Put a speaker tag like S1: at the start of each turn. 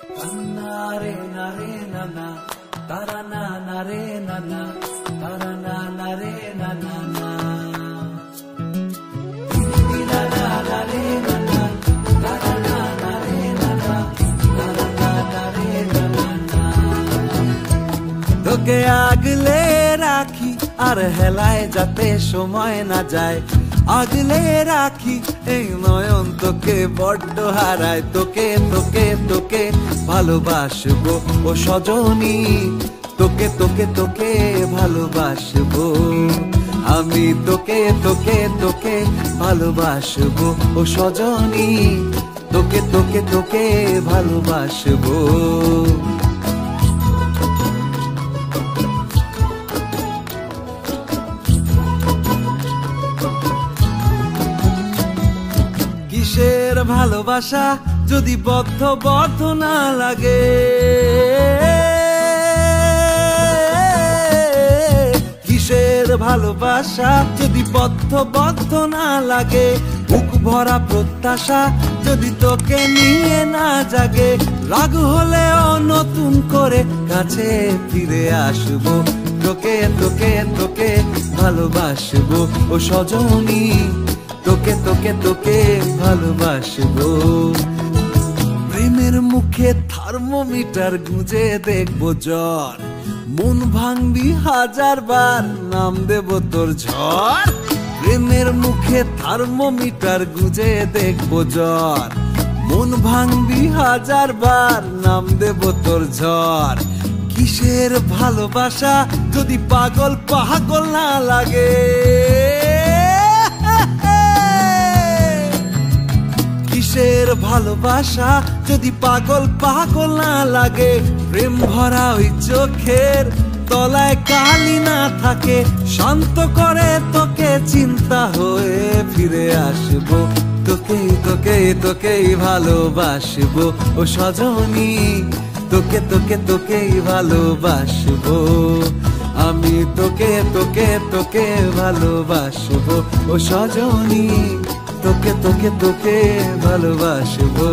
S1: Nare nare nana, tara na nare nana, tara na nare nana na. Tira na nare nana, tara na nare nana, tara na nare nana na. তোকে আগলে রাখি আর হেলায় যাতে সময় না যায়, আগলে রাখি এই নয়ন তোকে বড্ড হারায়। তোকে তোকে তোকে ভালোবাসবো ও সজনী, তোকে তোকে তোকে ভালোবাসবো আমি, তোকে তোকে তোকে ভালোবাসবো ও সজনী, তোকে তোকে তোকে ভালোবাসবো। কিসের ভালোবাসা যদি বদ্ধ বদ্ধ না লাগে, কিসের ভালোবাসা যদি বদ্ধ বদ্ধ না লাগে, বুক ভরা প্রত্যাশা যদি তোকে নিয়ে না জাগে, রাগ হলেও নতুন করে কাছে ফিরে আসবো, তোকে তোকে তোকে ভালোবাসবো ও সজনী, তোকে তোকে তোকে ভালোবাসবো। প্রেমের মুখে থার্মোমিটার গুঁজে দেখবো জ্বর, মন ভাঙবি হাজার বার নাম দেব তোর ঝড়। প্রেমের মুখে থার্মোমিটার গুঁজে দেখবো জ্বর, মন ভাঙবি হাজার বার নাম দেব তোর ঝড়। কিসের ভালোবাসা যদি পাগল পাগল না লাগে, কিসের ভালোবাসা যদি পাগল পাগল না লাগে, প্রেম ভরা ওই চোখের তলায় কালি না থাকে, শান্ত করে তোকে চিন্তা হয়ে ফিরে আসবো, তোকে তোকে তোকেই ভালোবাসবো ও সজনী, তোকে তোকে তোকেই ভালোবাসবো আমি, তোকে তোকে তোকে ভালোবাসবো ও সজনী, তোকে তোকে তোকে ভালোবাসবো।